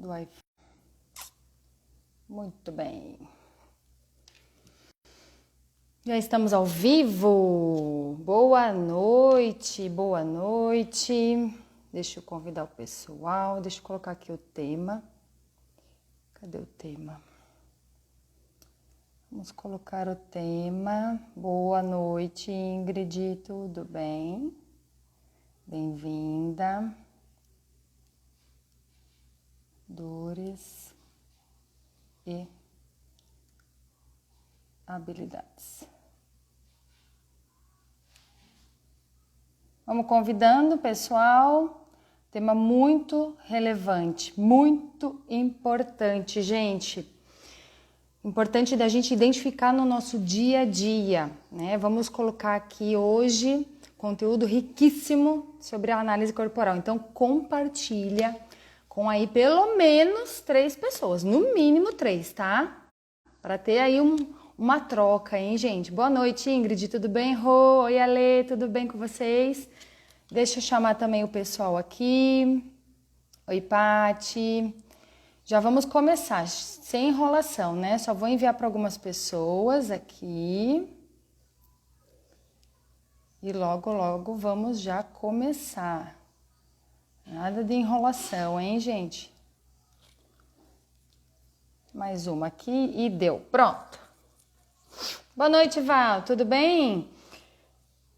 do iPhone. Muito bem. Já estamos ao vivo. Boa noite, boa noite. Deixa eu convidar o pessoal. Deixa eu colocar aqui o tema. Cadê o tema? Vamos colocar o tema. Boa noite, Ingrid. Tudo bem? Bem-vinda. Dores e habilidades. Vamos convidando, pessoal. Tema muito relevante, muito importante, gente. Importante da gente identificar no nosso dia a dia, né? Vamos colocar aqui hoje conteúdo riquíssimo sobre a análise corporal. Então, compartilha com aí pelo menos 3 pessoas, no mínimo 3, tá? Para ter aí uma troca, hein, gente? Boa noite, Ingrid, tudo bem? Rô, oi, Ale, tudo bem com vocês? Deixa eu chamar também o pessoal aqui. Oi, Pati. Já vamos começar, sem enrolação, né? Só vou enviar para algumas pessoas aqui. E logo, logo vamos já começar. Nada de enrolação, hein, gente? Mais uma aqui e deu. Pronto. Boa noite, Val. Tudo bem?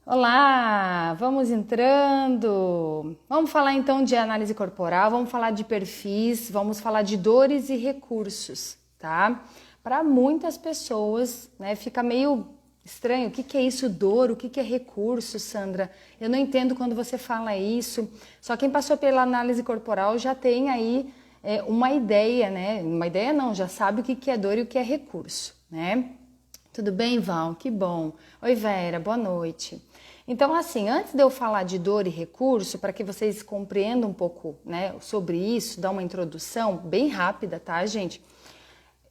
Olá, vamos entrando. Vamos falar então de análise corporal, vamos falar de perfis, vamos falar de dores e recursos, tá? Para muitas pessoas, né, fica meio estranho. O que é isso, dor? O que é recurso, Sandra? Eu não entendo quando você fala isso. Só quem passou pela análise corporal já tem aí uma ideia, né? Uma ideia não, já sabe o que é dor e o que é recurso, né? Tudo bem, Val? Que bom. Oi, Vera, boa noite. Então, assim, antes de eu falar de dor e recurso, para que vocês compreendam um pouco, né, sobre isso, dar uma introdução bem rápida, tá, gente?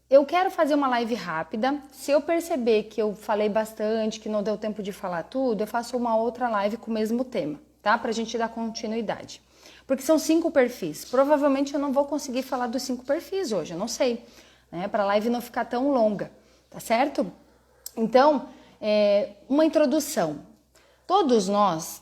Eu quero fazer uma live rápida. Se eu perceber que eu falei bastante, que não deu tempo de falar tudo, eu faço uma outra live com o mesmo tema, tá? Pra gente dar continuidade. Porque são 5 perfis. Provavelmente eu não vou conseguir falar dos 5 perfis hoje, eu não sei, né? Pra live não ficar tão longa, tá certo? Então, uma introdução. Todos nós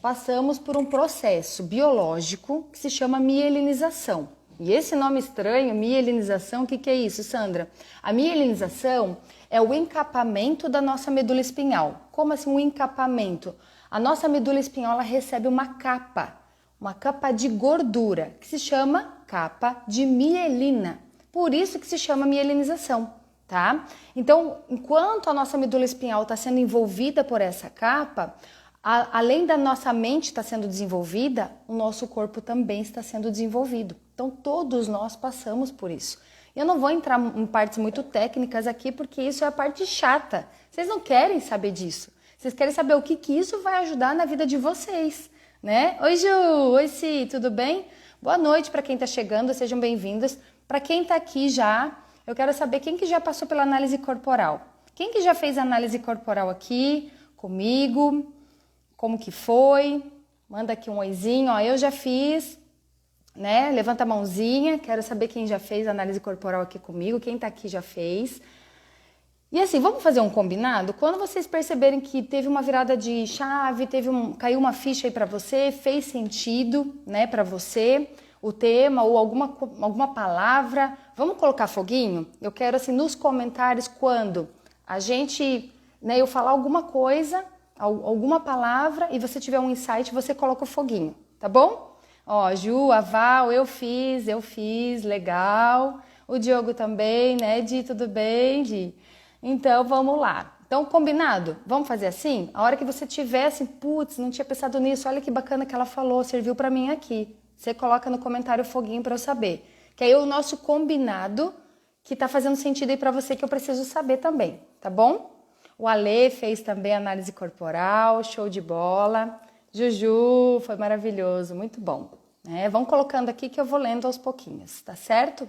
passamos por um processo biológico que se chama mielinização. E esse nome estranho, mielinização, o que é isso, Sandra? A mielinização é o encapamento da nossa medula espinhal. Como assim um encapamento? A nossa medula espinhal ela recebe uma capa de gordura, que se chama capa de mielina. Por isso que se chama mielinização. Tá? Então, enquanto a nossa medula espinhal está sendo envolvida por essa capa, além da nossa mente estar sendo desenvolvida, o nosso corpo também está sendo desenvolvido. Então, todos nós passamos por isso. Eu não vou entrar em partes muito técnicas aqui, porque isso é a parte chata. Vocês não querem saber disso. Vocês querem saber o que isso vai ajudar na vida de vocês, né? Oi, Ju! Oi, Si! Tudo bem? Boa noite para quem está chegando, sejam bem-vindos. Para quem está aqui já... Eu quero saber quem que já passou pela análise corporal. Quem que já fez análise corporal aqui, comigo? Como que foi? Manda aqui um oizinho, ó, eu já fiz, né? Levanta a mãozinha, quero saber quem já fez análise corporal aqui comigo, quem tá aqui já fez. E assim, vamos fazer um combinado? Quando vocês perceberem que teve uma virada de chave, caiu uma ficha aí pra você, fez sentido, né, pra você... o tema ou alguma palavra, vamos colocar foguinho? Eu quero assim nos comentários quando a gente, né, eu falar alguma coisa, alguma palavra e você tiver um insight, você coloca o foguinho, tá bom? Ó, Ju, a Val, eu fiz, legal. O Diogo também, né, Di, tudo bem, Di? Então, vamos lá. Então, combinado? Vamos fazer assim? A hora que você tiver assim, putz, não tinha pensado nisso, olha que bacana que ela falou, serviu pra mim aqui. Você coloca no comentário foguinho para eu saber. Que aí é o nosso combinado que tá fazendo sentido aí para você que eu preciso saber também, tá bom? O Ale fez também análise corporal, show de bola. Juju, foi maravilhoso, muito bom. Vão colocando aqui que eu vou lendo aos pouquinhos, tá certo?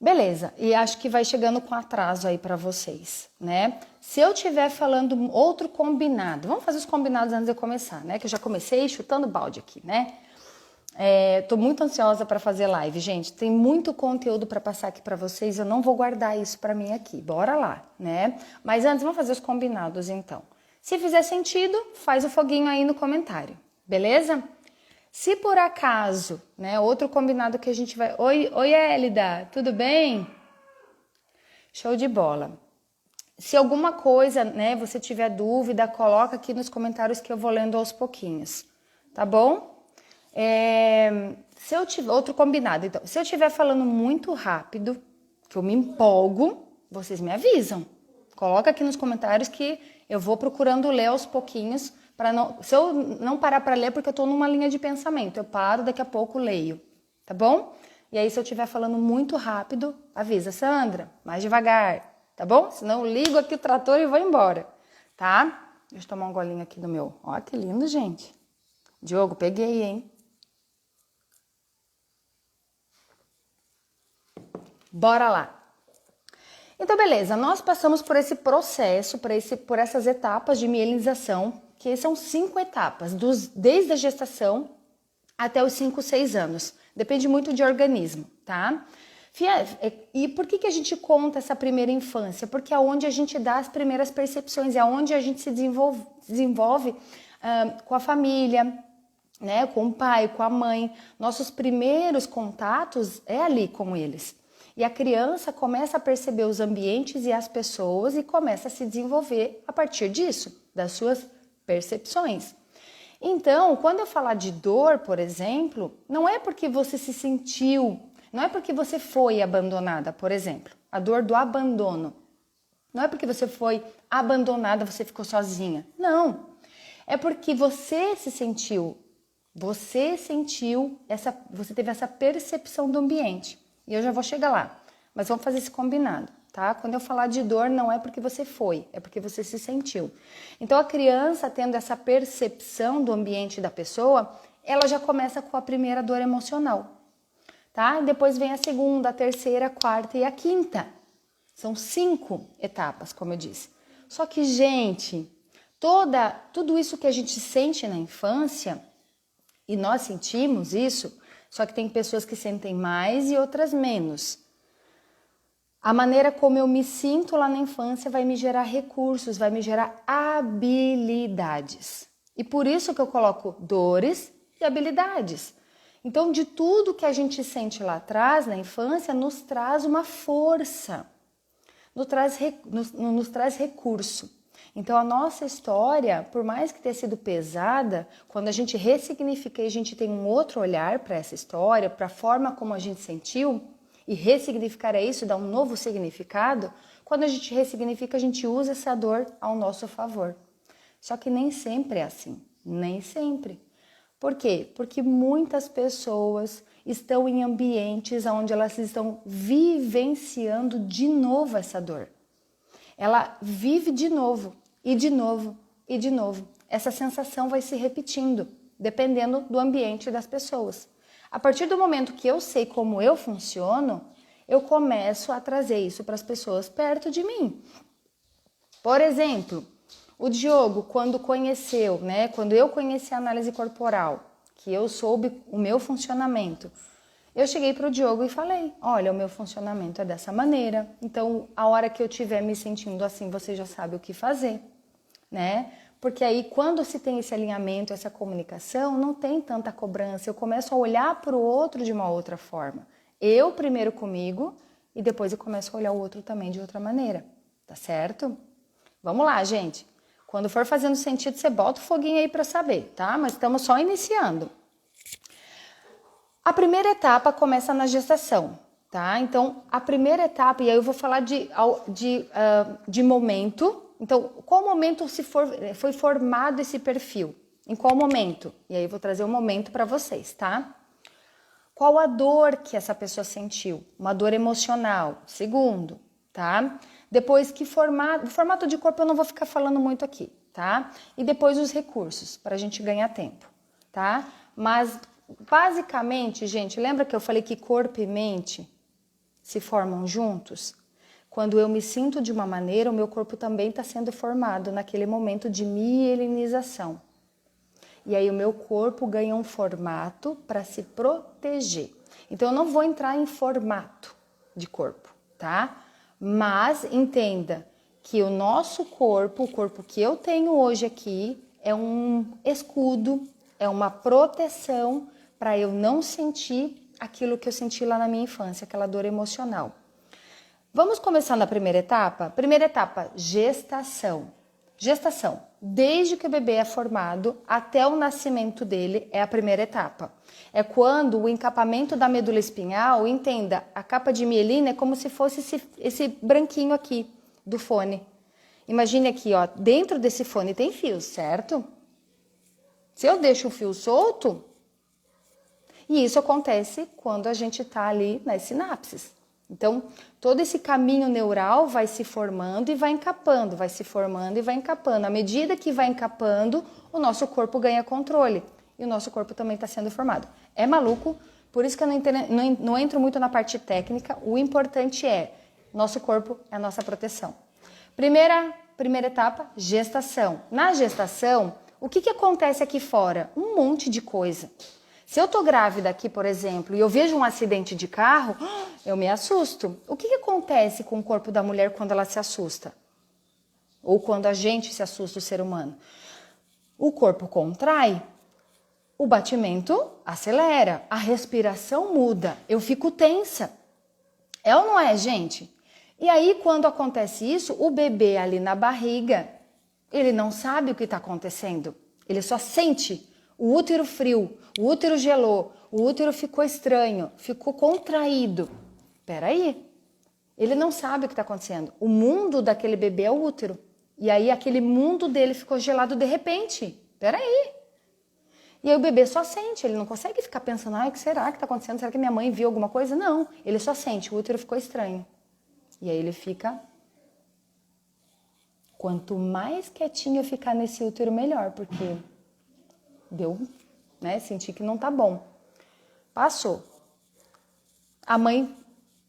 Beleza, e acho que vai chegando com atraso aí para vocês, né? Se eu estiver falando outro combinado, vamos fazer os combinados antes de eu começar, né? Que eu já comecei chutando balde aqui, né? Tô muito ansiosa para fazer live, gente. Tem muito conteúdo para passar aqui para vocês. Eu não vou guardar isso para mim aqui. Bora lá, né? Mas antes, vamos fazer os combinados, então. Se fizer sentido, faz o foguinho aí no comentário, beleza? Se por acaso, né? Outro combinado que a gente vai... Oi, Hélida, tudo bem? Show de bola. Se alguma coisa, né, você tiver dúvida, coloca aqui nos comentários que eu vou lendo aos pouquinhos, tá bom? Se eu tiver outro combinado, então, se eu estiver falando muito rápido, que eu me empolgo, vocês me avisam. Coloca aqui nos comentários que eu vou procurando ler aos pouquinhos, para não, se eu não parar para ler, porque eu tô numa linha de pensamento, eu paro, daqui a pouco leio, tá bom? E aí, se eu estiver falando muito rápido, avisa, Sandra, mais devagar, tá bom? Senão eu ligo aqui o trator e vou embora, tá? Deixa eu tomar um golinho aqui do meu. Ó, que lindo, gente. Diogo, peguei, hein? Bora lá. Então, beleza, nós passamos por esse processo, por essas etapas de mielinização, que são 5 etapas, desde a gestação até os 5, 6 anos. Depende muito de organismo, tá? E por que a gente conta essa primeira infância? Porque é onde a gente dá as primeiras percepções, é onde a gente se desenvolve com a família, né? Com o pai, com a mãe. Nossos primeiros contatos é ali com eles. E a criança começa a perceber os ambientes e as pessoas e começa a se desenvolver a partir disso, das suas percepções. Então, quando eu falar de dor, por exemplo, não é porque você se sentiu, não é porque você foi abandonada, por exemplo, a dor do abandono. Não é porque você foi abandonada, você ficou sozinha. Não. É porque você teve essa percepção do ambiente. E eu já vou chegar lá. Mas vamos fazer esse combinado, tá? Quando eu falar de dor, não é porque você foi, é porque você se sentiu. Então, a criança tendo essa percepção do ambiente da pessoa, ela já começa com a primeira dor emocional, tá? Depois vem a segunda, a terceira, a quarta e a quinta. São 5 etapas, como eu disse. Só que, gente, tudo isso que a gente sente na infância, e nós sentimos isso, só que tem pessoas que sentem mais e outras menos. A maneira como eu me sinto lá na infância vai me gerar recursos, vai me gerar habilidades. E por isso que eu coloco dores e habilidades. Então, de tudo que a gente sente lá atrás, na infância, nos traz uma força, nos traz recurso. Então, a nossa história, por mais que tenha sido pesada, quando a gente ressignifica e a gente tem um outro olhar para essa história, para a forma como a gente sentiu, e ressignificar é isso, dar um novo significado, quando a gente ressignifica, a gente usa essa dor ao nosso favor. Só que nem sempre é assim, nem sempre. Por quê? Porque muitas pessoas estão em ambientes onde elas estão vivenciando de novo essa dor. Ela vive de novo, e de novo, e de novo. Essa sensação vai se repetindo, dependendo do ambiente das pessoas. A partir do momento que eu sei como eu funciono, eu começo a trazer isso para as pessoas perto de mim. Por exemplo, o Diogo, quando conheceu, né, quando eu conheci a análise corporal, que eu soube o meu funcionamento, eu cheguei para o Diogo e falei, olha, o meu funcionamento é dessa maneira, então a hora que eu estiver me sentindo assim, você já sabe o que fazer, né? Porque aí quando se tem esse alinhamento, essa comunicação, não tem tanta cobrança, eu começo a olhar para o outro de uma outra forma. Eu primeiro comigo e depois eu começo a olhar o outro também de outra maneira, tá certo? Vamos lá, gente. Quando for fazendo sentido, você bota o foguinho aí para saber, tá? Mas estamos só iniciando. A primeira etapa começa na gestação, tá? Então, a primeira etapa, e aí eu vou falar de momento. Então, qual momento foi formado esse perfil? Em qual momento? E aí eu vou trazer um momento para vocês, tá? Qual a dor que essa pessoa sentiu? Uma dor emocional. Segundo, tá? Depois, que formato de corpo eu não vou ficar falando muito aqui, tá? E depois os recursos, para a gente ganhar tempo, tá? Mas, basicamente, gente, lembra que eu falei que corpo e mente se formam juntos? Quando eu me sinto de uma maneira, o meu corpo também está sendo formado naquele momento de mielinização. E aí o meu corpo ganha um formato para se proteger. Então eu não vou entrar em formato de corpo, tá? Mas entenda que o nosso corpo, o corpo que eu tenho hoje aqui, é um escudo, é uma proteção para eu não sentir aquilo que eu senti lá na minha infância, aquela dor emocional. Vamos começar na primeira etapa? Primeira etapa, gestação. Gestação, desde que o bebê é formado até o nascimento dele, é a primeira etapa. É quando o encapamento da medula espinhal, entenda, a capa de mielina é como se fosse esse branquinho aqui do fone. Imagine aqui, ó, dentro desse fone tem fios, certo? Se eu deixo o fio solto, e isso acontece quando a gente está ali nas sinapses. Então, todo esse caminho neural vai se formando e vai encapando, vai se formando e vai encapando. À medida que vai encapando, o nosso corpo ganha controle e o nosso corpo também está sendo formado. É maluco, por isso que eu não entro muito na parte técnica. O importante é, nosso corpo é a nossa proteção. Primeira etapa, gestação. Na gestação, o que acontece aqui fora? Um monte de coisa. Se eu tô grávida aqui, por exemplo, e eu vejo um acidente de carro, eu me assusto. O que acontece com o corpo da mulher quando ela se assusta? Ou quando a gente se assusta, o ser humano? O corpo contrai, o batimento acelera, a respiração muda, eu fico tensa. É ou não é, gente? E aí, quando acontece isso, o bebê ali na barriga, ele não sabe o que está acontecendo. Ele só sente o útero frio, o útero gelou, o útero ficou estranho, ficou contraído. Peraí, ele não sabe o que está acontecendo. O mundo daquele bebê é o útero. E aí aquele mundo dele ficou gelado de repente. Peraí. E aí o bebê só sente, ele não consegue ficar pensando, o que será que está acontecendo? Será que minha mãe viu alguma coisa? Não, ele só sente, o útero ficou estranho. E aí ele fica... Quanto mais quietinho eu ficar nesse útero, melhor, porque... Deu, né? Senti que não tá bom. Passou. A mãe,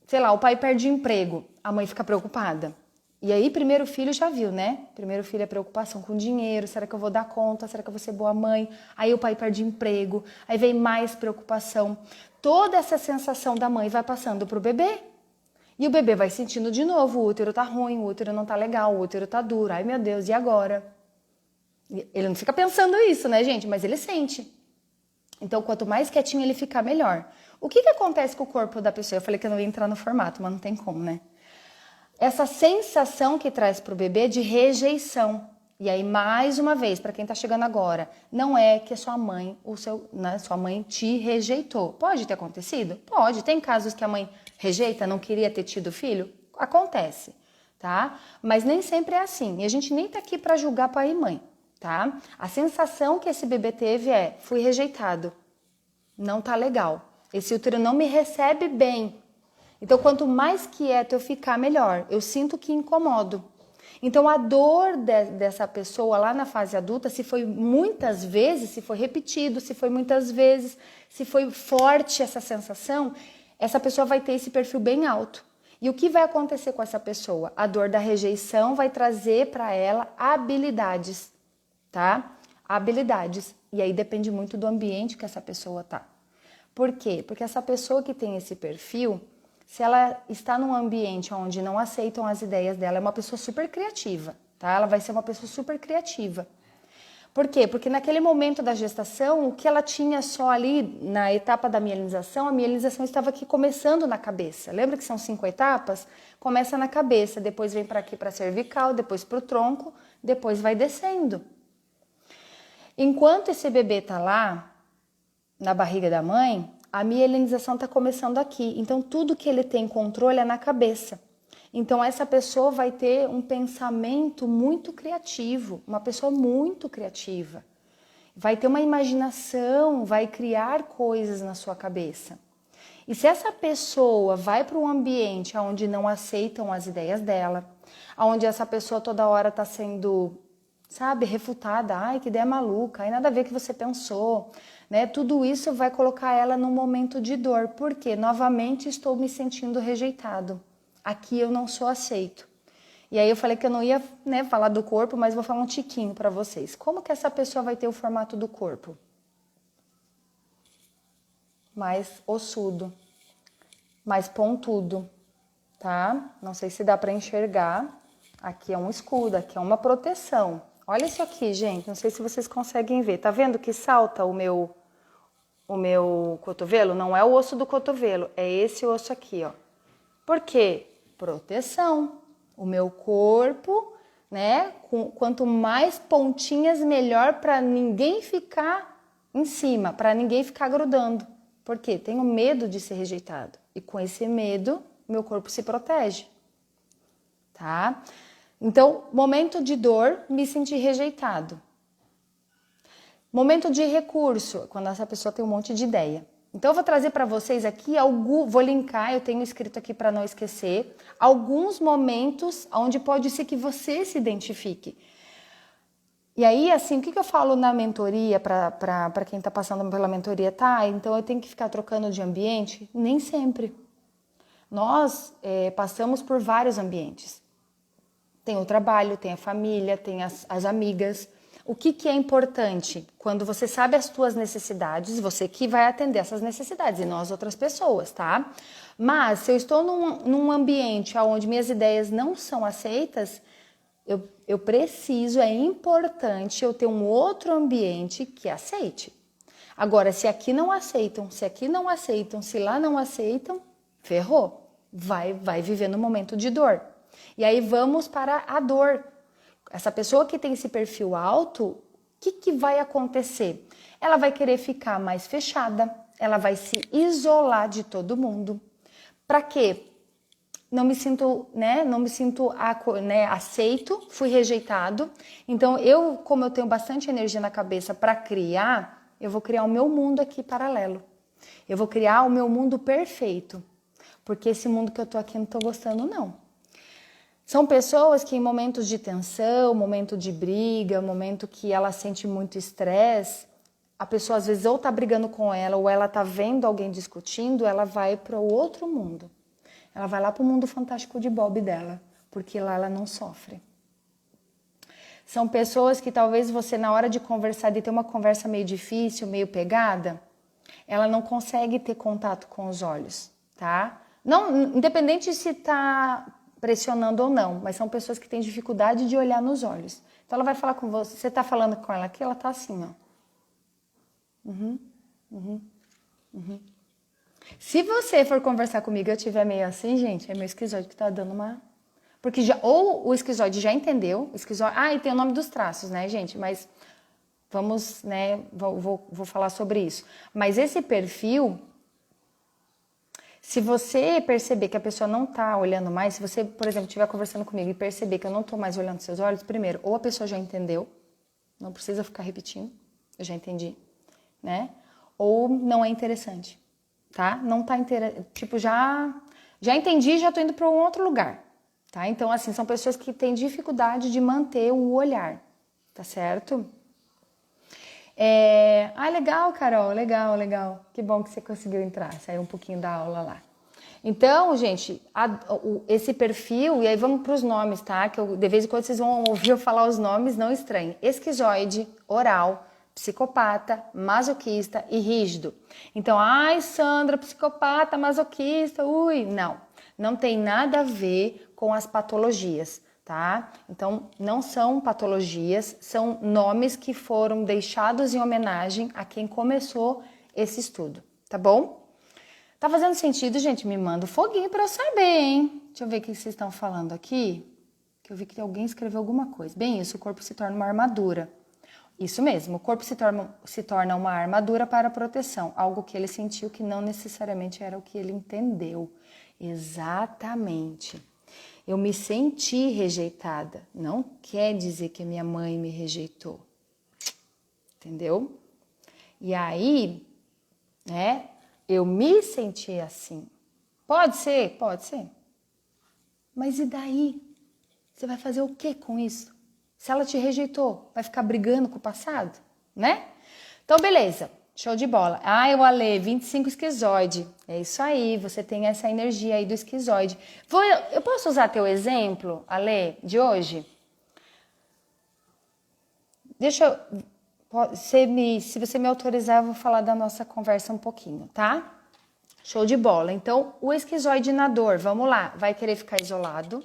sei lá, o pai perde emprego. A mãe fica preocupada. E aí, primeiro filho já viu, né? Primeiro filho é preocupação com dinheiro. Será que eu vou dar conta? Será que eu vou ser boa mãe? Aí o pai perde emprego. Aí vem mais preocupação. Toda essa sensação da mãe vai passando pro bebê. E o bebê vai sentindo de novo. O útero tá ruim, o útero não tá legal, o útero tá duro. Ai, meu Deus, e agora? Ele não fica pensando isso, né, gente? Mas ele sente. Então, quanto mais quietinho ele ficar, melhor. O que acontece com o corpo da pessoa? Eu falei que eu não ia entrar no formato, mas não tem como, né? Essa sensação que traz para o bebê de rejeição. E aí, mais uma vez, para quem tá chegando agora, não é que a sua mãe, sua mãe te rejeitou. Pode ter acontecido? Pode. Tem casos que a mãe rejeita, não queria ter tido filho? Acontece, tá? Mas nem sempre é assim. E a gente nem tá aqui para julgar pai e mãe. Tá? A sensação que esse bebê teve é, fui rejeitado, não tá legal, esse útero não me recebe bem. Então, quanto mais quieto eu ficar, melhor. Eu sinto que incomodo. Então, a dor dessa pessoa lá na fase adulta, se foi muitas vezes, se foi repetido, se foi muitas vezes, se foi forte essa sensação, essa pessoa vai ter esse perfil bem alto. E o que vai acontecer com essa pessoa? A dor da rejeição vai trazer para ela habilidades. Tá? Habilidades. E aí depende muito do ambiente que essa pessoa tá. Por quê? Porque essa pessoa que tem esse perfil, se ela está num ambiente onde não aceitam as ideias dela, é uma pessoa super criativa, tá? Ela vai ser uma pessoa super criativa. Por quê? Porque naquele momento da gestação, o que ela tinha só ali na etapa da mielinização, a mielinização estava aqui começando na cabeça. Lembra que são 5 etapas? Começa na cabeça, depois vem para aqui para a cervical, depois para o tronco, depois vai descendo. Enquanto esse bebê tá lá, na barriga da mãe, a mielinização tá começando aqui. Então, tudo que ele tem controle é na cabeça. Então, essa pessoa vai ter um pensamento muito criativo, uma pessoa muito criativa. Vai ter uma imaginação, vai criar coisas na sua cabeça. E se essa pessoa vai para um ambiente onde não aceitam as ideias dela, onde essa pessoa toda hora tá sendo... sabe, refutada, ai, que ideia maluca, ai, nada a ver que você pensou, né? Tudo isso vai colocar ela num momento de dor, porque novamente estou me sentindo rejeitado. Aqui eu não sou aceito. E aí eu falei que eu não ia, né, falar do corpo, mas vou falar um tiquinho para vocês. Como que essa pessoa vai ter o formato do corpo? Mais ossudo, mais pontudo, tá? Não sei se dá para enxergar. Aqui é um escudo, aqui é uma proteção. Olha isso aqui, gente, não sei se vocês conseguem ver. Tá vendo que salta o meu cotovelo? Não é o osso do cotovelo, é esse osso aqui, ó. Por quê? Proteção. O meu corpo, né? Quanto mais pontinhas, melhor para ninguém ficar em cima, para ninguém ficar grudando. Por quê? Tenho medo de ser rejeitado. E com esse medo, meu corpo se protege. Tá? Então, momento de dor, me sentir rejeitado. Momento de recurso, quando essa pessoa tem um monte de ideia. Então, eu vou trazer para vocês aqui, vou linkar, eu tenho escrito aqui para não esquecer, alguns momentos onde pode ser que você se identifique. E aí, assim, o que eu falo na mentoria, para quem está passando pela mentoria, tá? Então, eu tenho que ficar trocando de ambiente? Nem sempre. Nós passamos por vários ambientes. Tem o trabalho, tem a família, tem as amigas. O que é importante? Quando você sabe as suas necessidades, você que vai atender essas necessidades e não as outras pessoas, tá? Mas se eu estou num ambiente onde minhas ideias não são aceitas, eu preciso, é importante eu ter um outro ambiente que aceite. Agora, se aqui não aceitam, se lá não aceitam, ferrou. Vai viver no momento de dor. E aí vamos para a dor. Essa pessoa que tem esse perfil alto, o que vai acontecer? Ela vai querer ficar mais fechada, ela vai se isolar de todo mundo. Para quê? Não me sinto aceito, fui rejeitado. Então, como eu tenho bastante energia na cabeça para criar, eu vou criar o meu mundo aqui paralelo. Eu vou criar o meu mundo perfeito. Porque esse mundo que eu tô aqui não tô gostando, não. São pessoas que em momentos de tensão, momento de briga, momento que ela sente muito estresse, a pessoa às vezes ou tá brigando com ela ou ela tá vendo alguém discutindo, ela vai para o outro mundo. Ela vai lá para o mundo fantástico de Bob dela, porque lá ela não sofre. São pessoas que talvez você na hora de conversar, de ter uma conversa meio difícil, meio pegada, ela não consegue ter contato com os olhos, tá? Não, independente se tá pressionando ou não, mas são pessoas que têm dificuldade de olhar nos olhos. Então ela vai falar com você tá falando com ela aqui, ela tá assim, ó. Se você for conversar comigo e eu tiver meio assim, gente, é meu esquizoide que tá dando uma... Porque ou o esquizoide já entendeu, e tem o nome dos traços, né, gente? Mas vamos, né, vou falar sobre isso. Mas esse perfil... Se você perceber que a pessoa não tá olhando mais, se você, por exemplo, estiver conversando comigo e perceber que eu não tô mais olhando seus olhos, primeiro, ou a pessoa já entendeu, não precisa ficar repetindo, eu já entendi, né? Ou não é interessante, tá? Não tá interessante, tipo, já entendi, já tô indo para um outro lugar, tá? Então, assim, são pessoas que têm dificuldade de manter o olhar, tá certo? Legal, Carol, legal. Que bom que você conseguiu entrar, saiu um pouquinho da aula lá. Então, gente, esse perfil, e aí vamos para os nomes, tá? Que de vez em quando vocês vão ouvir eu falar os nomes, não estranhem. Esquizoide, oral, psicopata, masoquista e rígido. Então, Sandra, psicopata, masoquista, não tem nada a ver com as patologias. Tá? Então, não são patologias, são nomes que foram deixados em homenagem a quem começou esse estudo, tá bom? Tá fazendo sentido, gente? Me manda um foguinho para eu saber, hein? Deixa eu ver o que vocês estão falando aqui, que eu vi que alguém escreveu alguma coisa. Bem isso, o corpo se torna uma armadura. Isso mesmo, o corpo se torna uma armadura para proteção, algo que ele sentiu que não necessariamente era o que ele entendeu. Exatamente. Eu me senti rejeitada. Não quer dizer que a minha mãe me rejeitou. Entendeu? E aí, né? Eu me senti assim. Pode ser. Mas e daí? Você vai fazer o que com isso? Se ela te rejeitou, vai ficar brigando com o passado, né? Então, beleza. Show de bola. Ah, o Ale, 25 esquizoide. É isso aí, você tem essa energia aí do esquizoide. Eu posso usar teu exemplo, Ale, de hoje? Deixa eu... se você me autorizar, eu vou falar da nossa conversa um pouquinho, tá? Show de bola. Então, o esquizoide na dor, vamos lá. Vai querer ficar isolado,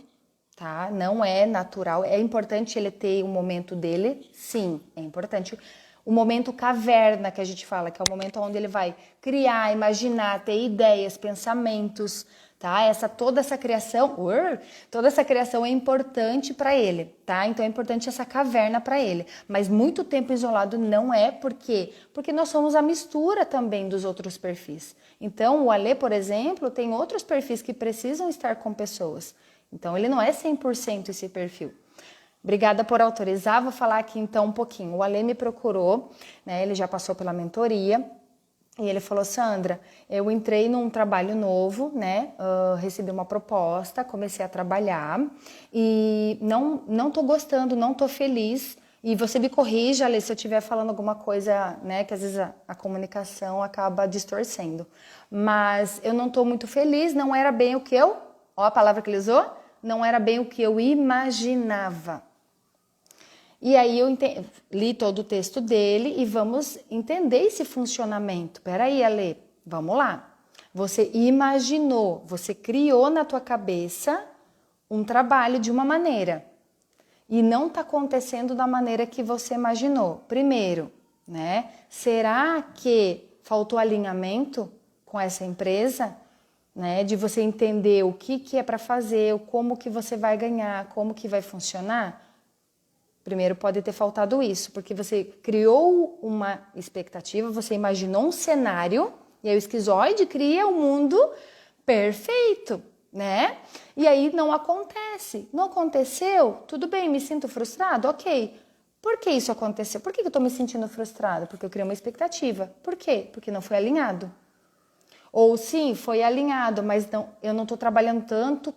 tá? Não é natural. É importante ele ter o momento dele? Sim, é importante. O momento caverna, que a gente fala, que é o momento onde ele vai criar, imaginar, ter ideias, pensamentos, tá? Toda essa criação é importante para ele, tá? Então é importante essa caverna para ele. Mas muito tempo isolado não é, por quê? Porque nós somos a mistura também dos outros perfis. Então o Ale, por exemplo, tem outros perfis que precisam estar com pessoas. Então ele não é 100% esse perfil. Obrigada por autorizar, vou falar aqui então um pouquinho. O Ale me procurou, né? Ele já passou pela mentoria. E ele falou, Sandra, eu entrei num trabalho novo, né? Recebi uma proposta, comecei a trabalhar e não tô gostando, não tô feliz. E você me corrija, Ale, se eu estiver falando alguma coisa, né? Que às vezes a comunicação acaba distorcendo. Mas eu não tô muito feliz, não era bem o que ó a palavra que ele usou, não era bem o que eu imaginava. E aí eu li todo o texto dele e vamos entender esse funcionamento. Peraí, Ale, vamos lá. Você imaginou, você criou na tua cabeça um trabalho de uma maneira e não está acontecendo da maneira que você imaginou. Primeiro, né? Será que faltou alinhamento com essa empresa? Né? De você entender o que é para fazer, como que você vai ganhar, como que vai funcionar? Primeiro pode ter faltado isso, porque você criou uma expectativa, você imaginou um cenário, e aí o esquizoide cria um mundo perfeito, né? E aí não acontece. Não aconteceu? Tudo bem, me sinto frustrado? Ok. Por que isso aconteceu? Por que eu tô me sentindo frustrado? Porque eu criei uma expectativa. Por quê? Porque não foi alinhado. Ou sim, foi alinhado, mas eu não tô trabalhando tanto.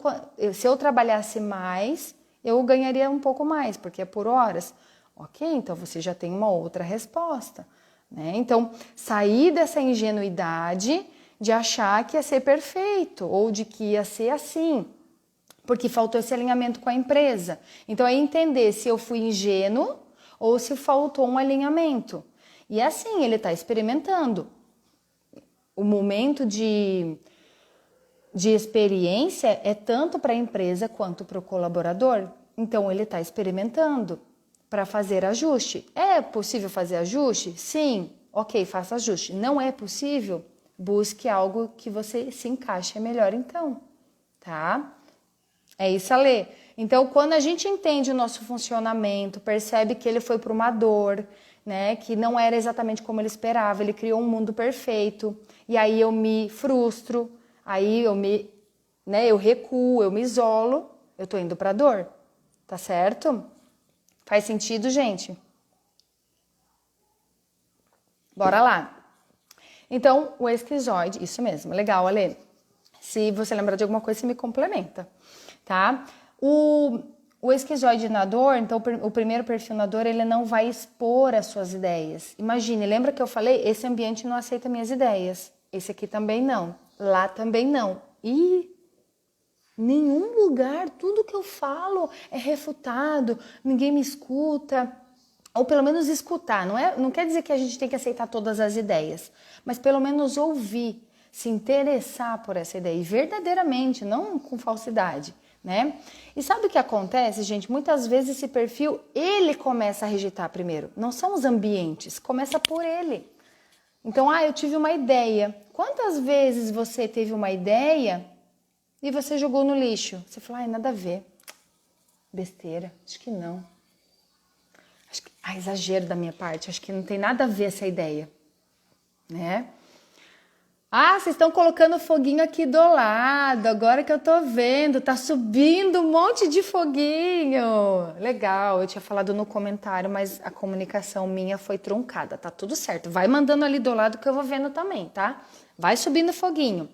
Se eu trabalhasse mais, eu ganharia um pouco mais, porque é por horas. Ok, então você já tem uma outra resposta, né? Então, sair dessa ingenuidade de achar que ia ser perfeito ou de que ia ser assim, porque faltou esse alinhamento com a empresa. Então, é entender se eu fui ingênuo ou se faltou um alinhamento. E assim, ele está experimentando. O momento de experiência é tanto para a empresa quanto para o colaborador. Então, ele está experimentando para fazer ajuste. É possível fazer ajuste? Sim. Ok, faça ajuste. Não é possível? Busque algo que você se encaixe melhor então, tá? É isso, Ale. Então, quando a gente entende o nosso funcionamento, percebe que ele foi para uma dor, né, que não era exatamente como ele esperava, ele criou um mundo perfeito, e aí eu me frustro, aí eu recuo, eu me isolo, eu tô indo pra dor, tá certo? Faz sentido, gente? Bora lá. Então, o esquizoide, isso mesmo, legal, Ale. Se você lembrar de alguma coisa, você me complementa, tá? O esquizoide na dor, então o primeiro perfil na dor, ele não vai expor as suas ideias. Imagine, lembra que eu falei? Esse ambiente não aceita minhas ideias. Esse aqui também não. Lá também não. E nenhum lugar, tudo que eu falo é refutado, ninguém me escuta. Ou pelo menos escutar, não quer dizer que a gente tem que aceitar todas as ideias, mas pelo menos ouvir, se interessar por essa ideia, e verdadeiramente, não com falsidade, né? E sabe o que acontece, gente? Muitas vezes esse perfil, ele começa a rejeitar primeiro, não são os ambientes, começa por ele. Então, eu tive uma ideia. Quantas vezes você teve uma ideia e você jogou no lixo? Você falou, nada a ver, besteira, acho que não. Exagero da minha parte, acho que não tem nada a ver essa ideia, né? Vocês estão colocando foguinho aqui do lado, agora que eu tô vendo, tá subindo um monte de foguinho. Legal, eu tinha falado no comentário, mas a comunicação minha foi truncada, tá tudo certo. Vai mandando ali do lado que eu vou vendo também, tá? Vai subindo foguinho.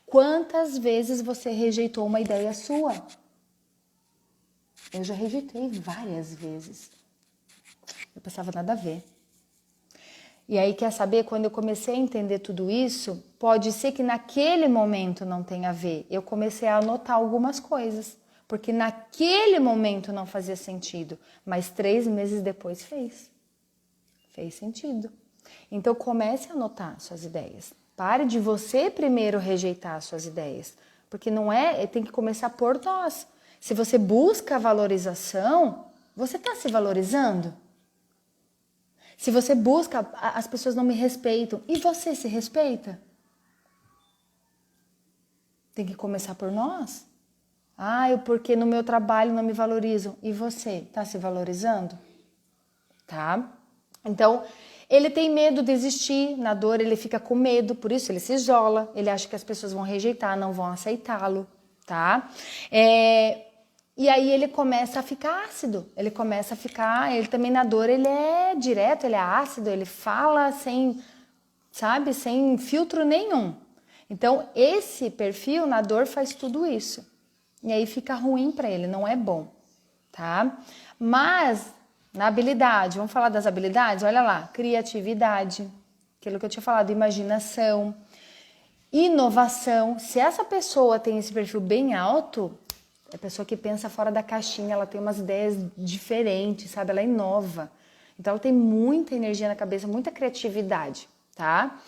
Quantas vezes você rejeitou uma ideia sua? Eu já rejeitei várias vezes. Eu pensava nada a ver. E aí, quer saber, quando eu comecei a entender tudo isso, pode ser que naquele momento não tenha a ver. Eu comecei a anotar algumas coisas, porque naquele momento não fazia sentido, mas 3 meses depois fez. Fez sentido. Então, comece a anotar suas ideias. Pare de você primeiro rejeitar suas ideias, porque não é, tem que começar por nós. Se você busca a valorização, você está se valorizando? Se você busca, as pessoas não me respeitam, e você se respeita? Tem que começar por nós. Porque no meu trabalho não me valorizam. E você, está se valorizando? Tá? Então, ele tem medo de existir, na dor ele fica com medo, por isso ele se isola, ele acha que as pessoas vão rejeitar, não vão aceitá-lo, tá? E aí ele começa a ficar ácido, ele também na dor ele é direto, ele é ácido, ele fala sem filtro nenhum. Então, esse perfil na dor faz tudo isso. E aí fica ruim para ele, não é bom, tá? Mas na habilidade, vamos falar das habilidades? Olha lá, criatividade, aquilo que eu tinha falado, imaginação, inovação. Se essa pessoa tem esse perfil bem alto, é a pessoa que pensa fora da caixinha, ela tem umas ideias diferentes, sabe? Ela inova. Então, ela tem muita energia na cabeça, muita criatividade, tá?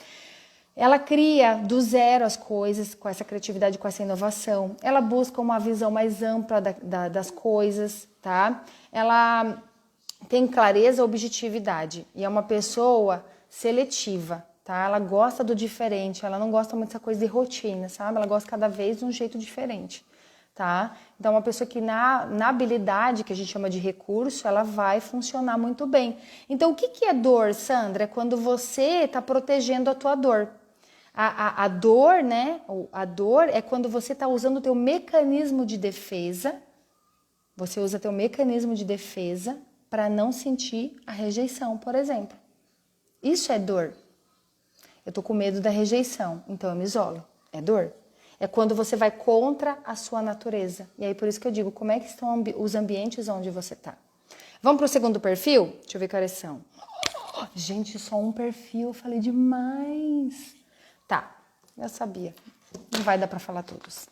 Ela cria do zero as coisas com essa criatividade, com essa inovação. Ela busca uma visão mais ampla das coisas, tá? Ela tem clareza e objetividade. E é uma pessoa seletiva, tá? Ela gosta do diferente, ela não gosta muito dessa coisa de rotina, sabe? Ela gosta cada vez de um jeito diferente, tá? Então, uma pessoa que na habilidade, que a gente chama de recurso, ela vai funcionar muito bem. Então, o que é dor, Sandra? É quando você está protegendo a tua dor. A dor, né? A dor é quando você está usando o teu mecanismo de defesa. Você usa teu mecanismo de defesa para não sentir a rejeição, por exemplo. Isso é dor. Eu tô com medo da rejeição, então eu me isolo. É dor. É quando você vai contra a sua natureza. E aí por isso que eu digo, como é que estão os ambientes onde você tá? Vamos pro segundo perfil? Deixa eu ver que horas são. Gente, só um perfil, eu falei demais. Tá, eu sabia. Não vai dar para falar todos.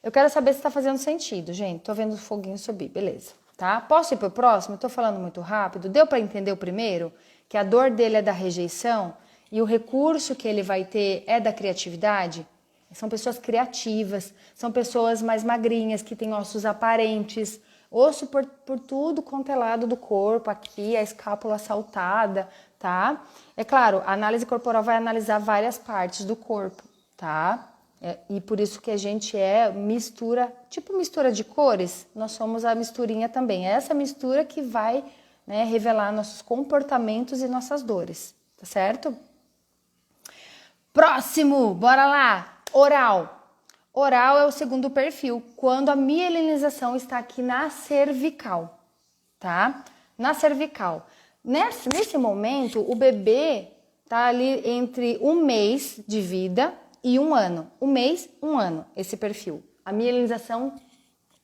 Eu quero saber se tá fazendo sentido, gente. Tô vendo o foguinho subir, beleza. Tá? Posso ir pro próximo? Eu tô falando muito rápido. Deu para entender o primeiro? Que a dor dele é da rejeição e o recurso que ele vai ter é da criatividade? São pessoas criativas, são pessoas mais magrinhas, que têm ossos aparentes, osso por tudo quanto é lado do corpo, aqui, a escápula saltada, tá? É claro, a análise corporal vai analisar várias partes do corpo, tá? E por isso que a gente mistura, tipo mistura de cores, nós somos a misturinha também. É essa mistura que vai, né, revelar nossos comportamentos e nossas dores, tá certo? Próximo, bora lá! Oral. Oral é o segundo perfil, quando a mielinização está aqui na cervical, tá? Na cervical. Nesse momento, o bebê tá ali entre 1 mês de vida e 1 ano. 1 mês, 1 ano, esse perfil. A mielinização,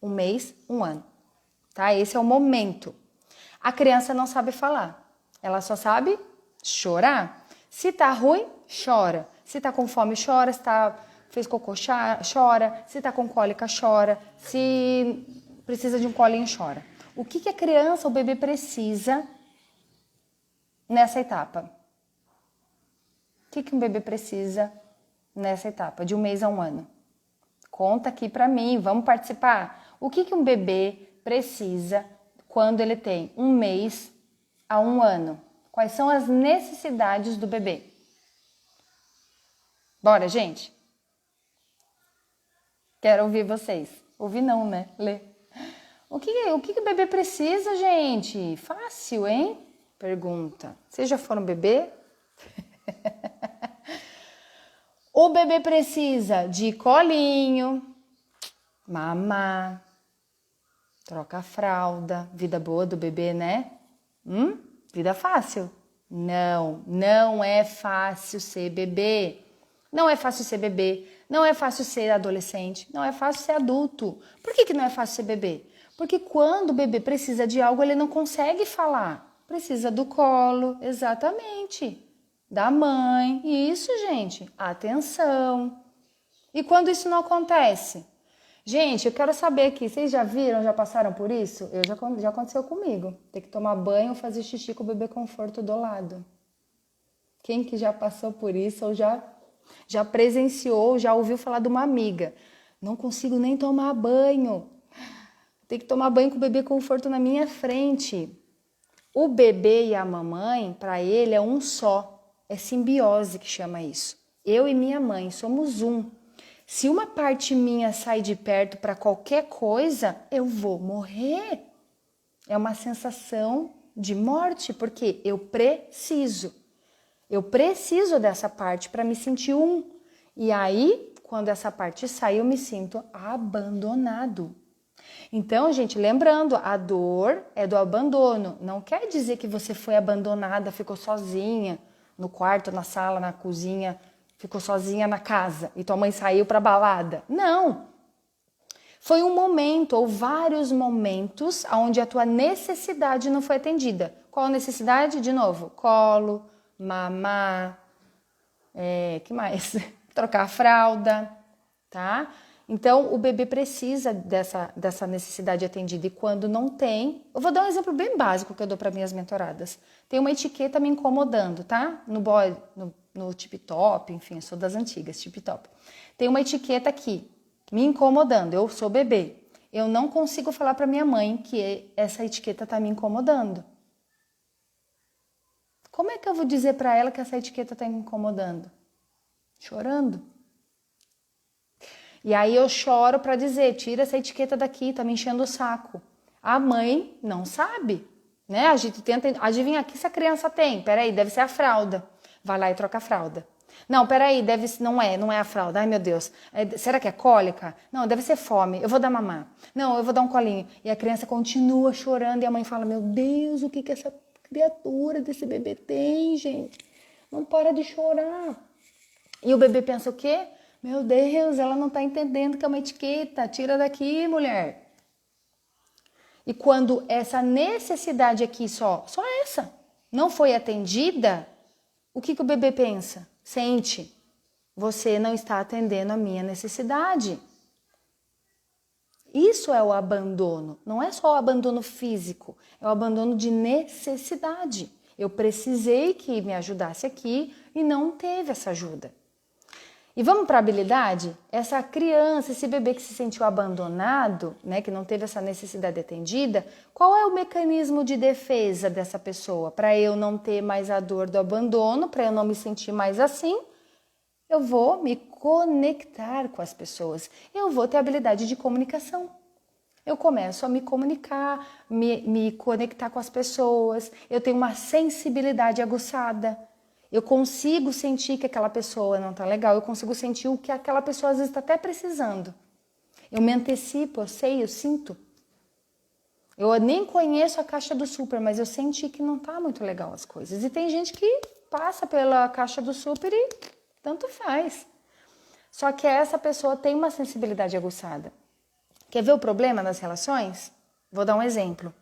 1 mês, 1 ano. Tá? Esse é o momento. A criança não sabe falar. Ela só sabe chorar. Se tá ruim, chora. Se tá com fome, chora. Se fez cocô, chora. Se tá com cólica, chora. Se precisa de um colinho, chora. O que a criança, o bebê precisa nessa etapa? O que um bebê precisa nessa etapa, de 1 mês a 1 ano? Conta aqui pra mim, vamos participar. O que um bebê precisa quando ele tem 1 mês a 1 ano? Quais são as necessidades do bebê? Bora, gente? Quero ouvir vocês. Ouvir não, né? Ler. O que o bebê precisa, gente? Fácil, hein? Pergunta. Vocês já foram bebê? O bebê precisa de colinho, mamar, troca a fralda, vida boa do bebê, né? Vida fácil? Não é fácil ser bebê. Não é fácil ser bebê, não é fácil ser adolescente, não é fácil ser adulto. Por que não é fácil ser bebê? Porque quando o bebê precisa de algo, ele não consegue falar. Precisa do colo, exatamente. Da mãe. Isso, gente. Atenção. E quando isso não acontece? Gente, eu quero saber aqui, vocês já viram, já passaram por isso? Já aconteceu comigo. Ter que tomar banho ou fazer xixi com o bebê conforto do lado. Quem que já passou por isso ou já presenciou, já ouviu falar de uma amiga? Não consigo nem tomar banho. Tem que tomar banho com o bebê conforto na minha frente. O bebê e a mamãe, para ele, é um só. É simbiose que chama isso. Eu e minha mãe somos um. Se uma parte minha sai de perto para qualquer coisa, eu vou morrer. É uma sensação de morte, porque eu preciso. Eu preciso dessa parte para me sentir um. E aí, quando essa parte sai, eu me sinto abandonado. Então, gente, lembrando, a dor é do abandono. Não quer dizer que você foi abandonada, ficou sozinha no quarto, na sala, na cozinha, ficou sozinha na casa e tua mãe saiu para balada. Não! Foi um momento ou vários momentos onde a tua necessidade não foi atendida. Qual necessidade? De novo, colo, mamar, que mais? Trocar a fralda, tá? Então, o bebê precisa dessa necessidade atendida e quando não tem... Eu vou dar um exemplo bem básico que eu dou para minhas mentoradas. Tem uma etiqueta me incomodando, tá? No tip top, enfim, eu sou das antigas, tip top. Tem uma etiqueta aqui, me incomodando, eu sou bebê. Eu não consigo falar para minha mãe que essa etiqueta está me incomodando. Como é que eu vou dizer para ela que essa etiqueta está me incomodando? Chorando. E aí eu choro para dizer, tira essa etiqueta daqui, tá me enchendo o saco. A mãe não sabe, né? A gente tenta adivinhar o que essa criança tem. Peraí, deve ser a fralda. Vai lá e troca a fralda. Não, peraí, não é a fralda. Ai, meu Deus. Será que é cólica? Não, deve ser fome. Eu vou dar mamar. Não, eu vou dar um colinho. E a criança continua chorando e a mãe fala, meu Deus, o que essa criatura desse bebê tem, gente? Não para de chorar. E o bebê pensa o quê? Meu Deus, ela não está entendendo que é uma etiqueta. Tira daqui, mulher. E quando essa necessidade aqui, só essa, não foi atendida, o que o bebê pensa? Sente, você não está atendendo a minha necessidade. Isso é o abandono. Não é só o abandono físico, é o abandono de necessidade. Eu precisei que me ajudasse aqui e não teve essa ajuda. E vamos para a habilidade? Essa criança, esse bebê que se sentiu abandonado, né, que não teve essa necessidade atendida, qual é o mecanismo de defesa dessa pessoa? Para eu não ter mais a dor do abandono, para eu não me sentir mais assim, eu vou me conectar com as pessoas. Eu vou ter habilidade de comunicação. Eu começo a me comunicar, me conectar com as pessoas. Eu tenho uma sensibilidade aguçada. Eu consigo sentir que aquela pessoa não está legal, eu consigo sentir o que aquela pessoa às vezes está até precisando. Eu me antecipo, eu sei, eu sinto. Eu nem conheço a caixa do super, mas eu senti que não está muito legal as coisas. E tem gente que passa pela caixa do super e tanto faz. Só que essa pessoa tem uma sensibilidade aguçada. Quer ver o problema nas relações? Vou dar um exemplo.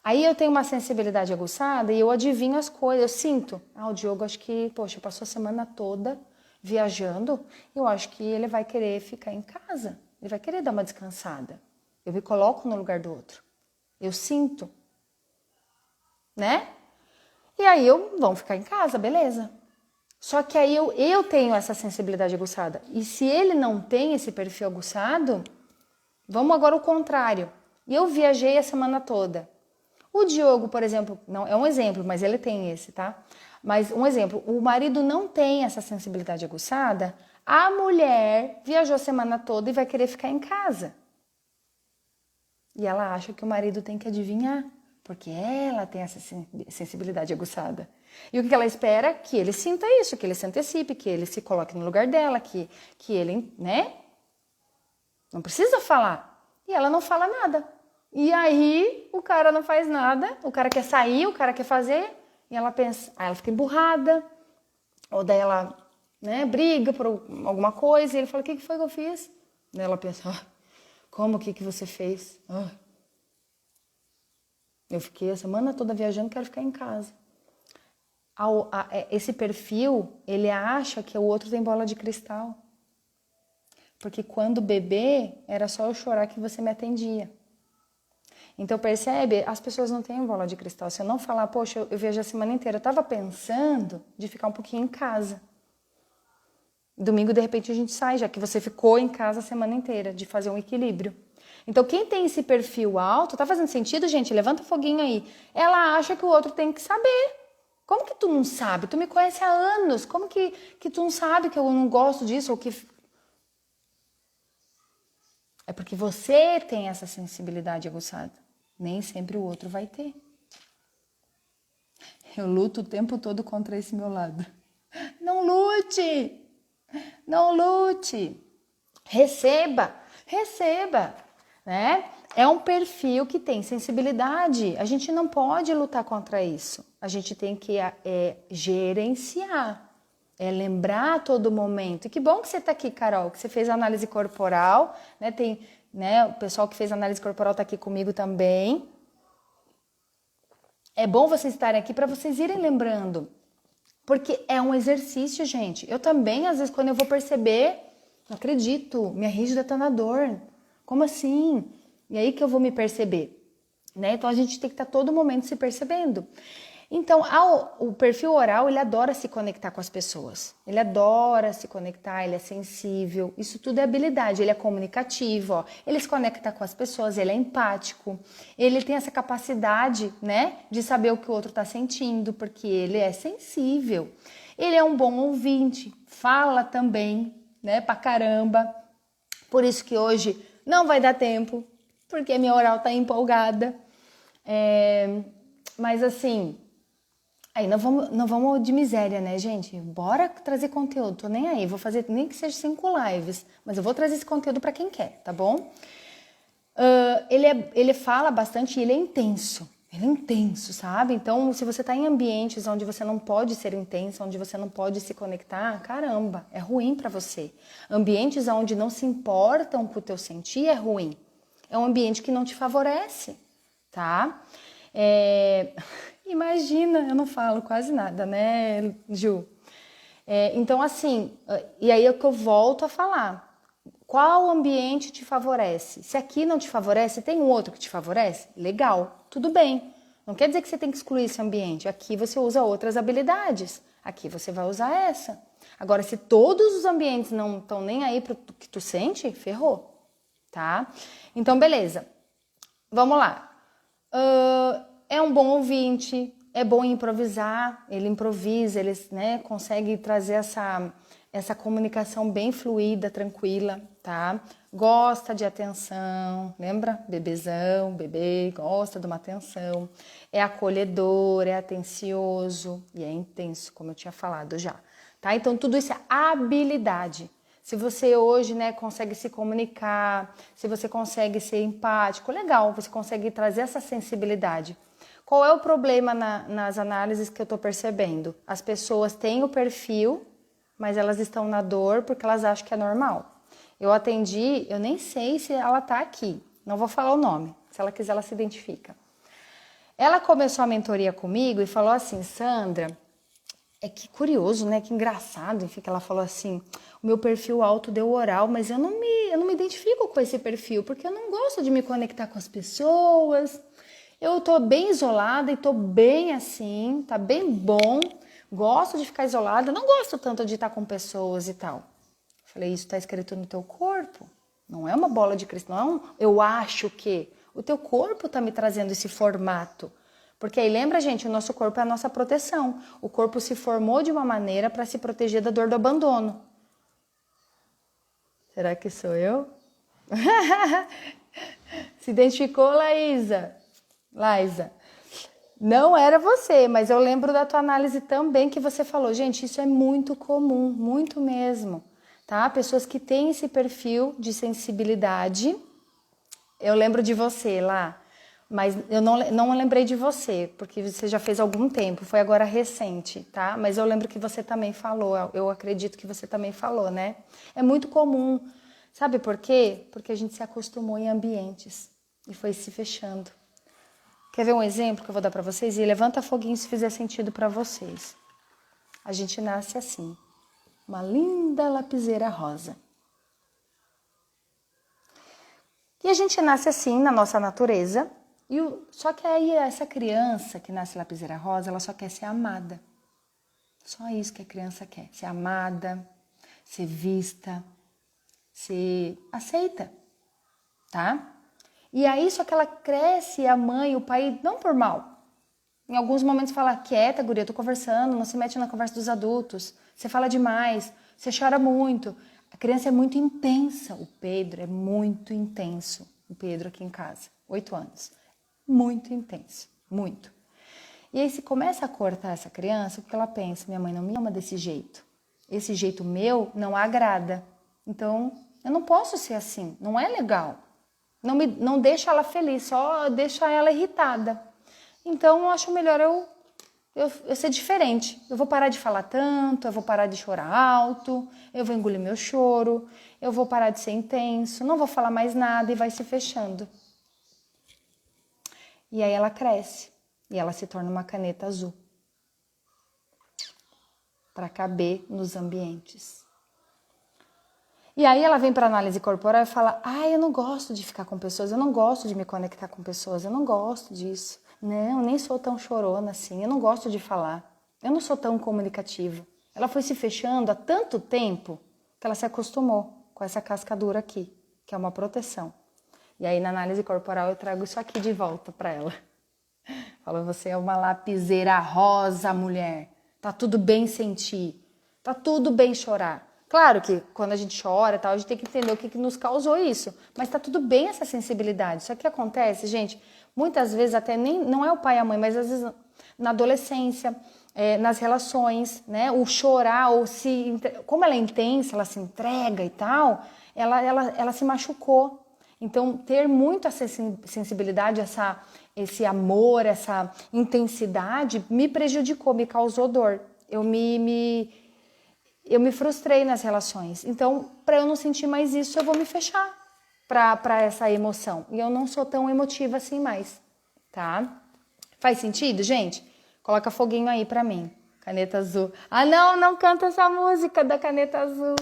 Aí eu tenho uma sensibilidade aguçada e eu adivinho as coisas, eu sinto. O Diogo acho que, poxa, passou a semana toda viajando, eu acho que ele vai querer ficar em casa, ele vai querer dar uma descansada. Eu me coloco no lugar do outro, eu sinto, né? E aí vamos ficar em casa, beleza. Só que aí eu tenho essa sensibilidade aguçada. E se ele não tem esse perfil aguçado, vamos agora o contrário. E eu viajei a semana toda. O Diogo, por exemplo, não é um exemplo, mas ele tem esse, tá? Mas um exemplo, o marido não tem essa sensibilidade aguçada, a mulher viajou a semana toda e vai querer ficar em casa. E ela acha que o marido tem que adivinhar, porque ela tem essa sensibilidade aguçada. E o que ela espera? Que ele sinta isso, que ele se antecipe, que ele se coloque no lugar dela, que ele, né? Não precisa falar. E ela não fala nada. E aí o cara não faz nada, o cara quer sair, o cara quer fazer, e ela pensa, aí ela fica emburrada, ou daí ela, né, briga por alguma coisa, e ele fala, o que foi que eu fiz? Daí ela pensa, como, o que você fez? Eu fiquei a semana toda viajando, quero ficar em casa. Esse perfil, ele acha que o outro tem bola de cristal. Porque quando bebê, era só eu chorar que você me atendia. Então, percebe? As pessoas não têm bola de cristal. Se eu não falar, poxa, eu viajei a semana inteira, eu tava pensando de ficar um pouquinho em casa. Domingo, de repente, a gente sai, já que você ficou em casa a semana inteira, de fazer um equilíbrio. Então, quem tem esse perfil alto, tá fazendo sentido, gente? Levanta o foguinho aí. Ela acha que o outro tem que saber. Como que tu não sabe? Tu me conhece há anos. Como que tu não sabe que eu não gosto disso? Ou que... É porque você tem essa sensibilidade aguçada. Nem sempre o outro vai ter. Eu luto o tempo todo contra esse meu lado. Não lute! Não lute! Receba! Receba! Né? É um perfil que tem sensibilidade. A gente não pode lutar contra isso. A gente tem que gerenciar. É lembrar a todo momento. E que bom que você está aqui, Carol, que você fez análise corporal, né? Tem, né, o pessoal que fez análise corporal está aqui comigo também. É bom vocês estarem aqui para vocês irem lembrando. Porque é um exercício, gente. Eu também, às vezes, quando eu vou perceber, não acredito, minha rígida está na dor. Como assim? E aí que eu vou me perceber, né? Então, a gente tem que estar todo momento se percebendo. Então, o perfil oral, ele adora se conectar com as pessoas. Ele adora se conectar, ele é sensível. Isso tudo é habilidade. Ele é comunicativo, ó. Ele se conecta com as pessoas, ele é empático. Ele tem essa capacidade, né, de saber o que o outro está sentindo, porque ele é sensível. Ele é um bom ouvinte, fala também, né, pra caramba. Por isso que hoje não vai dar tempo, porque minha oral tá empolgada. Mas assim... Aí, não vamos de miséria, né, gente? Bora trazer conteúdo, tô nem aí, vou fazer nem que seja 5 lives, mas eu vou trazer esse conteúdo para quem quer, tá bom? Ele fala bastante e ele é intenso, sabe? Então, se você tá em ambientes onde você não pode ser intenso, onde você não pode se conectar, caramba, é ruim para você. Ambientes onde não se importam com o teu sentir é ruim. É um ambiente que não te favorece, tá? Imagina, eu não falo quase nada, né, Ju? Então, assim, e aí é que eu volto a falar. Qual ambiente te favorece? Se aqui não te favorece, tem um outro que te favorece? Legal, tudo bem. Não quer dizer que você tem que excluir esse ambiente. Aqui você usa outras habilidades. Aqui você vai usar essa. Agora, se todos os ambientes não estão nem aí pro que tu sente, ferrou, tá? Então, beleza. Vamos lá. É um bom ouvinte, é bom improvisar, ele improvisa, ele, né, consegue trazer essa comunicação bem fluida, tranquila, tá? Gosta de atenção, lembra? Bebezão, bebê, gosta de uma atenção. É acolhedor, é atencioso e é intenso, como eu tinha falado já, tá? Então, tudo isso é habilidade. Se você hoje, né, consegue se comunicar, se você consegue ser empático, legal, você consegue trazer essa sensibilidade. Qual é o problema nas análises que eu estou percebendo? As pessoas têm o perfil, mas elas estão na dor porque elas acham que é normal. Eu atendi, eu nem sei se ela está aqui, não vou falar o nome, se ela quiser ela se identifica. Ela começou a mentoria comigo e falou assim, Sandra, que curioso, né? Que engraçado, enfim, que ela falou assim, o meu perfil alto deu oral, mas eu não me identifico com esse perfil, porque eu não gosto de me conectar com as pessoas, eu tô bem isolada e tô bem assim, tá bem bom, gosto de ficar isolada, não gosto tanto de estar com pessoas e tal. Falei, isso tá escrito no teu corpo, não é uma bola de cristal, não, eu acho que o teu corpo tá me trazendo esse formato. Porque aí lembra, gente, o nosso corpo é a nossa proteção. O corpo se formou de uma maneira para se proteger da dor do abandono. Será que sou eu? Se identificou, Laísa? Não era você, mas eu lembro da tua análise também que você falou. Gente, isso é muito comum, muito mesmo, tá? Pessoas que têm esse perfil de sensibilidade. Eu lembro de você lá. Mas eu não lembrei de você, porque você já fez algum tempo, foi agora recente, tá? Mas eu lembro que você também falou, eu acredito que você também falou, né? É muito comum, sabe por quê? Porque a gente se acostumou em ambientes e foi se fechando. Quer ver um exemplo que eu vou dar para vocês? E levanta foguinho se fizer sentido para vocês. A gente nasce assim, uma linda lapiseira rosa. E a gente nasce assim na nossa natureza, só que aí essa criança que nasce lapiseira rosa, ela só quer ser amada. Só isso que a criança quer, ser amada, ser vista, ser aceita, tá? E aí só que ela cresce, a mãe e o pai, não por mal. Em alguns momentos fala, quieta, guria, eu tô conversando, não se mete na conversa dos adultos, você fala demais, você chora muito. A criança é muito intensa, o Pedro é muito intenso, o Pedro aqui em casa, 8 anos. Muito intenso, muito. E aí se começa a cortar essa criança, porque ela pensa, minha mãe não me ama desse jeito. Esse jeito meu não agrada. Então, eu não posso ser assim, não é legal. Não deixa ela feliz, só deixa ela irritada. Então, eu acho melhor eu ser diferente. Eu vou parar de falar tanto, eu vou parar de chorar alto, eu vou engolir meu choro, eu vou parar de ser intenso, não vou falar mais nada e vai se fechando. E aí ela cresce e ela se torna uma caneta azul para caber nos ambientes. E aí ela vem para análise corporal e fala, eu não gosto de ficar com pessoas, eu não gosto de me conectar com pessoas, eu não gosto disso. Não, nem sou tão chorona assim, eu não gosto de falar, eu não sou tão comunicativa. Ela foi se fechando há tanto tempo que ela se acostumou com essa cascadura aqui, que é uma proteção. E aí na análise corporal eu trago isso aqui de volta para ela. Falo, você é uma lapiseira rosa, mulher. Tá tudo bem sentir, tá tudo bem chorar. Claro que quando a gente chora, tal, a gente tem que entender o que nos causou isso. Mas tá tudo bem essa sensibilidade. Só que acontece, gente, muitas vezes até nem não é o pai e a mãe, mas às vezes na adolescência, nas relações, né? O chorar, ou como ela é intensa, ela se entrega e tal, ela se machucou. Então, ter muito essa sensibilidade, esse amor, essa intensidade, me prejudicou, me causou dor. Eu me frustrei nas relações. Então, para eu não sentir mais isso, eu vou me fechar para essa emoção. E eu não sou tão emotiva assim mais, tá? Faz sentido, gente? Coloca foguinho aí para mim. Caneta azul. Não canta essa música da caneta azul.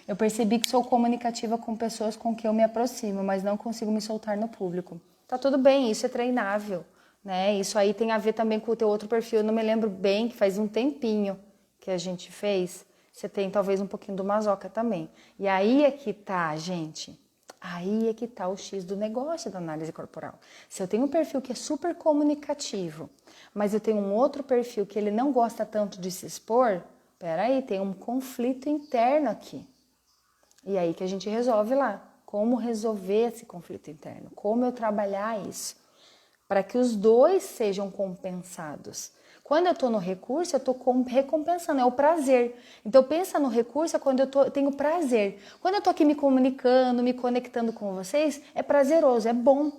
Eu percebi que sou comunicativa com pessoas com quem eu me aproximo, mas não consigo me soltar no público. Tá tudo bem, isso é treinável, né? Isso aí tem a ver também com o teu outro perfil. Eu não me lembro bem, que faz um tempinho que a gente fez. Você tem talvez um pouquinho do masoca também. E aí é que tá, gente. Aí é que tá o X do negócio da análise corporal. Se eu tenho um perfil que é super comunicativo, mas eu tenho um outro perfil que ele não gosta tanto de se expor, peraí, tem um conflito interno aqui. E aí que a gente resolve lá. Como resolver esse conflito interno? Como eu trabalhar isso? Para que os dois sejam compensados. Quando eu estou no recurso, eu estou recompensando, é o prazer. Então, pensa no recurso é quando eu tenho prazer. Quando eu estou aqui me comunicando, me conectando com vocês, é prazeroso, é bom.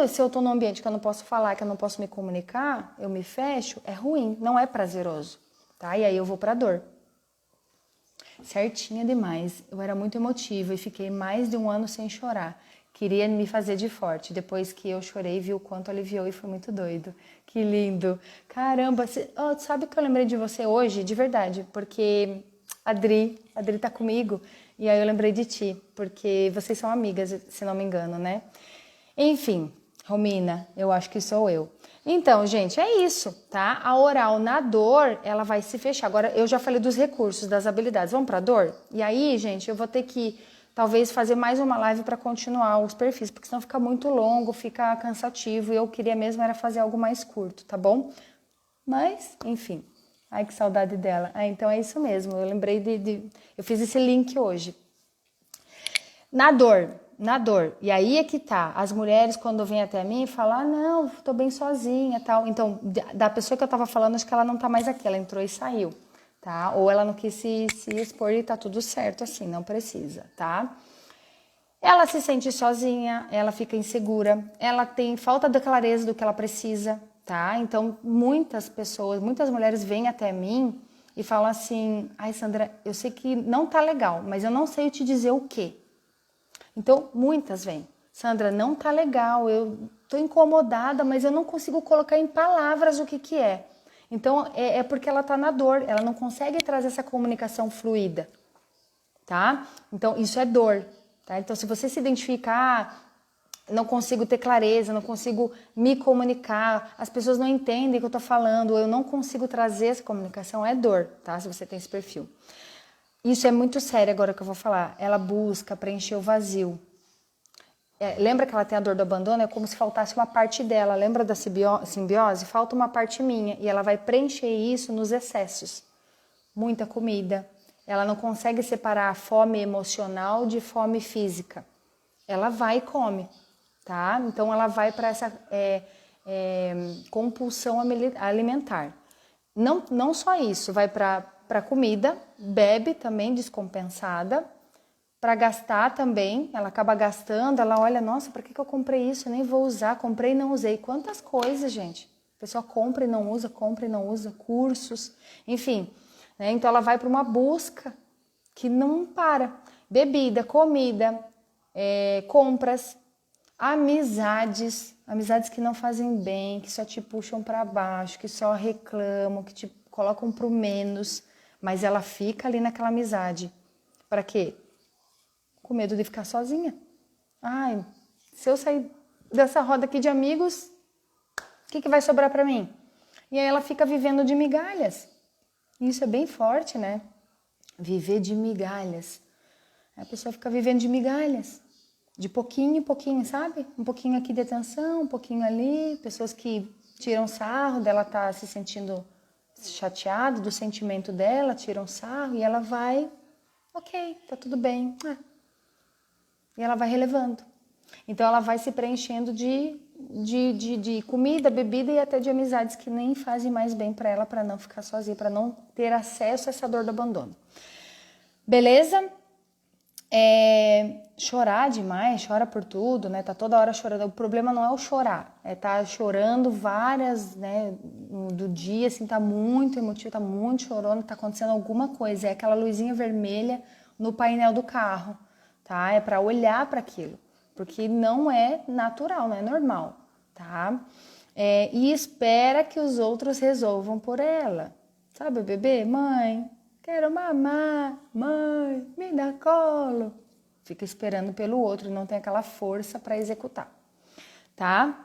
Se eu estou num ambiente que eu não posso falar, que eu não posso me comunicar, eu me fecho, é ruim, não é prazeroso. Tá? E aí eu vou para a dor. Certinha demais. Eu era muito emotiva e fiquei mais de 1 ano sem chorar. Queria me fazer de forte. Depois que eu chorei, vi o quanto aliviou e foi muito doido. Que lindo. Caramba, sabe que eu lembrei de você hoje? De verdade, porque a Adri tá comigo. E aí eu lembrei de ti, porque vocês são amigas, se não me engano, né? Enfim, Romina, eu acho que sou eu. Então, gente, é isso, tá? A oral na dor, ela vai se fechar. Agora, eu já falei dos recursos, das habilidades. Vamos pra dor? E aí, gente, eu vou ter que talvez fazer mais uma live para continuar os perfis, porque senão fica muito longo, fica cansativo, e eu queria mesmo era fazer algo mais curto, tá bom? Mas, enfim, ai que saudade dela. Então é isso mesmo, eu lembrei eu fiz esse link hoje. Na dor, e aí é que tá, as mulheres quando vêm até mim falam, não, tô bem sozinha, tal. Então, da pessoa que eu tava falando, acho que ela não tá mais aqui, ela entrou e saiu. Tá? Ou ela não quis se expor e tá tudo certo assim, não precisa, tá? Ela se sente sozinha, ela fica insegura, ela tem falta de clareza do que ela precisa, tá? Então, muitas mulheres vêm até mim e falam assim, ai Sandra, eu sei que não tá legal, mas eu não sei te dizer o quê. Então, muitas vêm, Sandra, não tá legal, eu tô incomodada, mas eu não consigo colocar em palavras o que que é. Então, é porque ela tá na dor, ela não consegue trazer essa comunicação fluida, tá? Então, isso é dor, tá? Então, se você se identificar, não consigo ter clareza, não consigo me comunicar, as pessoas não entendem o que eu tô falando, eu não consigo trazer essa comunicação, é dor, tá? Se você tem esse perfil. Isso é muito sério agora que eu vou falar. Ela busca preencher o vazio. Lembra que ela tem a dor do abandono? É como se faltasse uma parte dela. Lembra da simbiose? Falta uma parte minha. E ela vai preencher isso nos excessos. Muita comida. Ela não consegue separar a fome emocional de fome física. Ela vai e come, tá? Então ela vai para essa compulsão alimentar. Não só isso, vai para comida, bebe também descompensada, para gastar também, ela acaba gastando, ela olha, nossa, para que eu comprei isso? Eu nem vou usar, comprei e não usei. Quantas coisas, gente? A pessoa compra e não usa, cursos, enfim. Né? Então ela vai para uma busca que não para. Bebida, comida, compras, amizades que não fazem bem, que só te puxam para baixo, que só reclamam, que te colocam pro menos, mas ela fica ali naquela amizade. Para quê? Com medo de ficar sozinha. Ai, se eu sair dessa roda aqui de amigos, o que vai sobrar para mim? E aí ela fica vivendo de migalhas. Isso é bem forte, né? Viver de migalhas. A pessoa fica vivendo de migalhas. De pouquinho em pouquinho, sabe? Um pouquinho aqui de atenção, um pouquinho ali. Pessoas que tiram sarro dela tá se sentindo chateada do sentimento dela, tiram sarro e ela vai, ok, tá tudo bem. E ela vai relevando. Então ela vai se preenchendo de comida, bebida e até de amizades que nem fazem mais bem para ela, para não ficar sozinha, para não ter acesso a essa dor do abandono. Beleza? Chorar demais, chora por tudo, né? Tá toda hora chorando. O problema não é o chorar, tá chorando várias, né? Do dia, assim, tá muito emotivo, tá muito chorando, tá acontecendo alguma coisa. É aquela luzinha vermelha no painel do carro, tá? É para olhar para aquilo, porque não é natural, não é normal, tá? E espera que os outros resolvam por ela. Sabe, bebê? Mãe, quero mamar, mãe, me dá colo. Fica esperando pelo outro, não tem aquela força para executar, tá?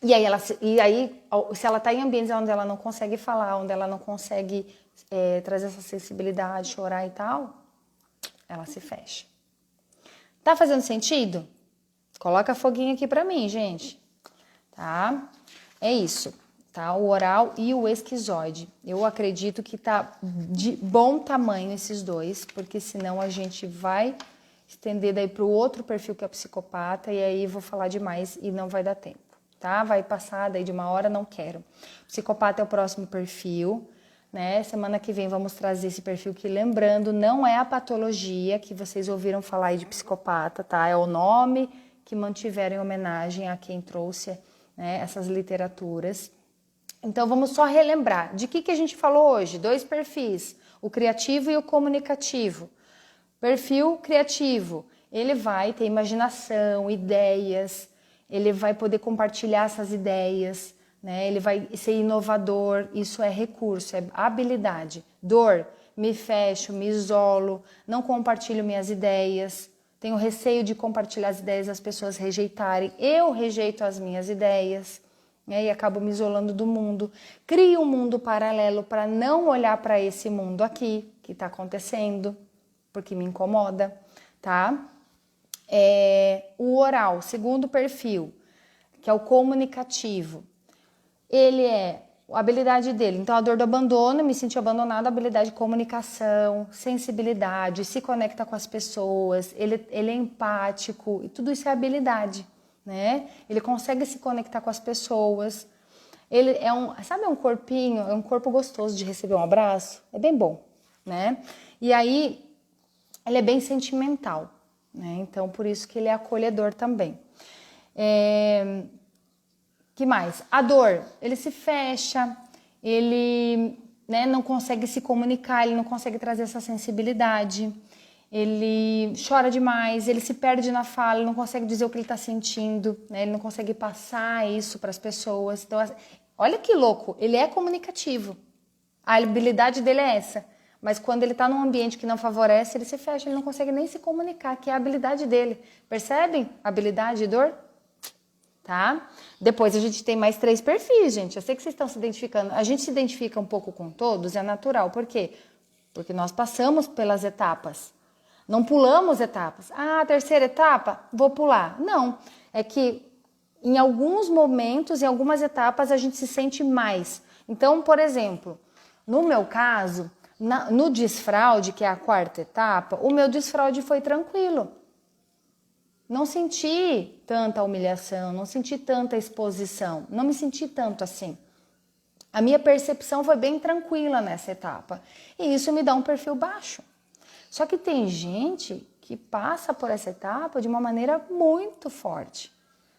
E aí, se ela tá em ambientes onde ela não consegue falar, onde ela não consegue trazer essa sensibilidade, chorar e tal, ela se fecha. Tá fazendo sentido? Coloca foguinho aqui pra mim, gente, tá? É isso. Tá? O oral e o esquizoide. Eu acredito que tá de bom tamanho esses dois, porque senão a gente vai estender daí para o outro perfil que é o psicopata, e aí vou falar demais e não vai dar tempo, tá? Vai passar daí de uma hora, não quero. Psicopata é o próximo perfil, né? Semana que vem vamos trazer esse perfil que, lembrando, não é a patologia que vocês ouviram falar aí de psicopata, tá? É o nome que mantiveram em homenagem a quem trouxe, né, essas literaturas. Então, vamos só relembrar. De que a gente falou hoje? 2 perfis, o criativo e o comunicativo. Perfil criativo, ele vai ter imaginação, ideias, ele vai poder compartilhar essas ideias, né? Ele vai ser inovador, isso é recurso, é habilidade. Dor, me fecho, me isolo, não compartilho minhas ideias, tenho receio de compartilhar as ideias e as pessoas rejeitarem, eu rejeito as minhas ideias. E acabo me isolando do mundo. Crio um mundo paralelo para não olhar para esse mundo aqui que está acontecendo, porque me incomoda, tá? O oral, segundo perfil, que é o comunicativo, ele a habilidade dele. Então, a dor do abandono, me sentir abandonado, habilidade de comunicação, sensibilidade, se conecta com as pessoas, ele é empático, e tudo isso é habilidade. Né? Ele consegue se conectar com as pessoas. Ele é um corpinho, é um corpo gostoso de receber um abraço, é bem bom, né? E aí ele é bem sentimental, né? Então por isso que ele é acolhedor também. Que mais? A dor, ele se fecha, ele, né, não consegue se comunicar, ele não consegue trazer essa sensibilidade. ele chora demais, ele se perde na fala, ele não consegue dizer o que ele está sentindo, né? Ele não consegue passar isso para as pessoas. Então, olha que louco, ele é comunicativo. A habilidade dele é essa. Mas quando ele está num ambiente que não favorece, ele se fecha, ele não consegue nem se comunicar, que é a habilidade dele. Percebem? Habilidade e dor? Tá? Depois a gente tem mais 3 perfis, gente. Eu sei que vocês estão se identificando. A gente se identifica um pouco com todos, é natural. Por quê? Porque nós passamos pelas etapas. Não pulamos etapas. Ah, a terceira etapa, vou pular. Não, é que em alguns momentos, em algumas etapas, a gente se sente mais. Então, por exemplo, no meu caso, no desfraude, que é a 4ª etapa, o meu desfraude foi tranquilo. Não senti tanta humilhação, não senti tanta exposição, não me senti tanto assim. A minha percepção foi bem tranquila nessa etapa. E isso me dá um perfil baixo. Só que tem gente que passa por essa etapa de uma maneira muito forte.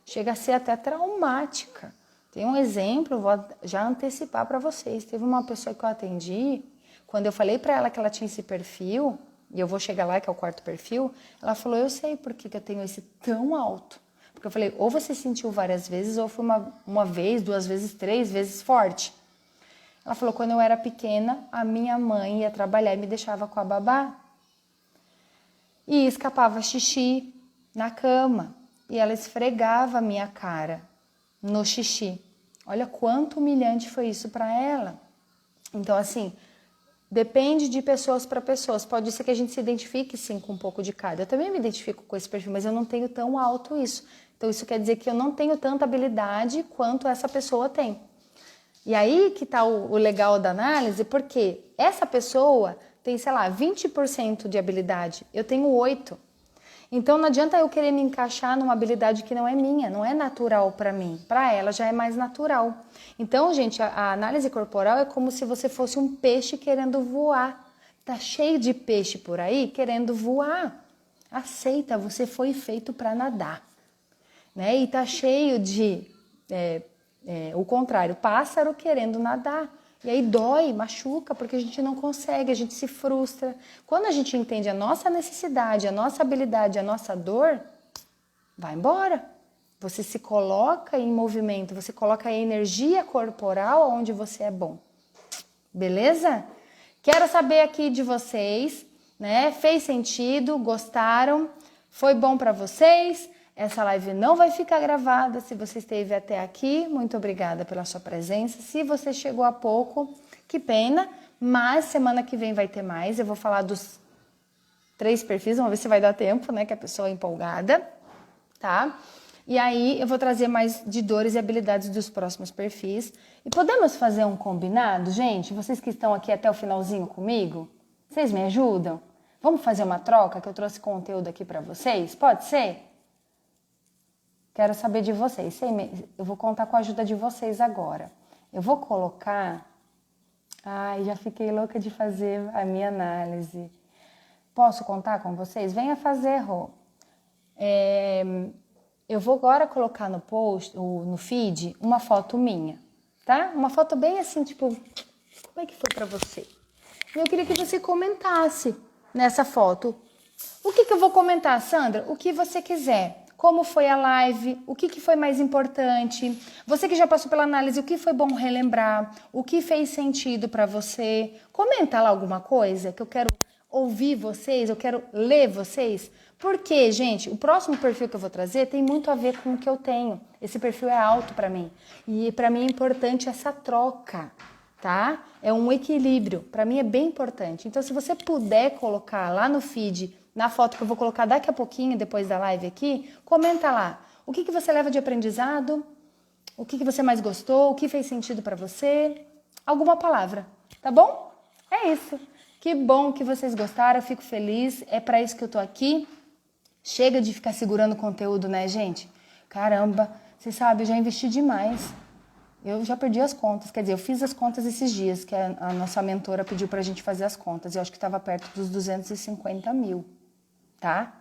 Chega a ser até traumática. Tem um exemplo, vou já antecipar para vocês. Teve uma pessoa que eu atendi, quando eu falei para ela que ela tinha esse perfil, e eu vou chegar lá, que é o 4º perfil, ela falou, eu sei por que eu tenho esse tão alto. Porque eu falei, ou você sentiu várias vezes, ou foi uma vez, 2 vezes, 3 vezes forte. Ela falou, quando eu era pequena, a minha mãe ia trabalhar e me deixava com a babá. E escapava xixi na cama. E ela esfregava a minha cara no xixi. Olha quanto humilhante foi isso para ela. Então, assim, depende de pessoas para pessoas. Pode ser que a gente se identifique, sim, com um pouco de cada. Eu também me identifico com esse perfil, mas eu não tenho tão alto isso. Então, isso quer dizer que eu não tenho tanta habilidade quanto essa pessoa tem. E aí que está o legal da análise, porque essa pessoa tem, sei lá, 20% de habilidade, eu tenho 8%. Então não adianta eu querer me encaixar numa habilidade que não é minha, não é natural para mim. Para ela já é mais natural. Então, gente, a análise corporal é como se você fosse um peixe querendo voar. Tá cheio de peixe por aí querendo voar. Aceita, você foi feito para nadar. Né? E tá cheio de... o contrário, pássaro querendo nadar. E aí dói, machuca, porque a gente não consegue, a gente se frustra. Quando a gente entende a nossa necessidade, a nossa habilidade, a nossa dor, vai embora. Você se coloca em movimento, você coloca a energia corporal onde você é bom. Beleza? Quero saber aqui de vocês, né? Fez sentido? Gostaram? Foi bom para vocês? Essa live não vai ficar gravada. Se você esteve até aqui, muito obrigada pela sua presença. Se você chegou há pouco, que pena, mas semana que vem vai ter mais. Eu vou falar dos 3 perfis, vamos ver se vai dar tempo, né? Que a pessoa é empolgada, tá? E aí eu vou trazer mais de dores e habilidades dos próximos perfis. E podemos fazer um combinado, gente? Vocês que estão aqui até o finalzinho comigo, vocês me ajudam? Vamos fazer uma troca que eu trouxe conteúdo aqui para vocês? Pode ser? Quero saber de vocês. Eu vou contar com a ajuda de vocês agora. Eu vou colocar... Ai, já fiquei louca de fazer a minha análise. Posso contar com vocês? Venha fazer, Rô. Eu vou agora colocar no post, no feed, uma foto minha, tá? Uma foto bem assim, tipo... Como é que foi pra você? Eu queria que você comentasse nessa foto. O que eu vou comentar, Sandra? O que você quiser. Como foi a live, o que foi mais importante, você que já passou pela análise, o que foi bom relembrar, o que fez sentido para você. Comenta lá alguma coisa que eu quero ouvir vocês, eu quero ler vocês. Porque, gente, o próximo perfil que eu vou trazer tem muito a ver com o que eu tenho. Esse perfil é alto para mim. E para mim é importante essa troca, tá? É um equilíbrio. Para mim é bem importante. Então, se você puder colocar lá no feed... Na foto que eu vou colocar daqui a pouquinho, depois da live aqui, comenta lá. O que você leva de aprendizado? O que você mais gostou? O que fez sentido para você? Alguma palavra, tá bom? É isso. Que bom que vocês gostaram, eu fico feliz. É para isso que eu tô aqui. Chega de ficar segurando conteúdo, né, gente? Caramba, você sabe, eu já investi demais. Eu já perdi as contas. Quer dizer, eu fiz as contas esses dias, que a nossa mentora pediu pra gente fazer as contas. Eu acho que estava perto dos 250 mil. Tá?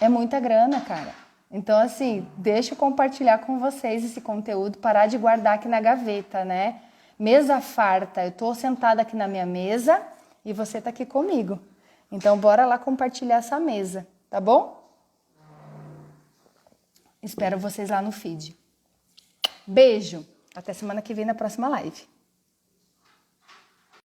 É muita grana, cara. Então, assim, deixa eu compartilhar com vocês esse conteúdo, parar de guardar aqui na gaveta, né? Mesa farta, eu tô sentada aqui na minha mesa e você tá aqui comigo. Então, bora lá compartilhar essa mesa, tá bom? Espero vocês lá no feed. Beijo! Até semana que vem na próxima live.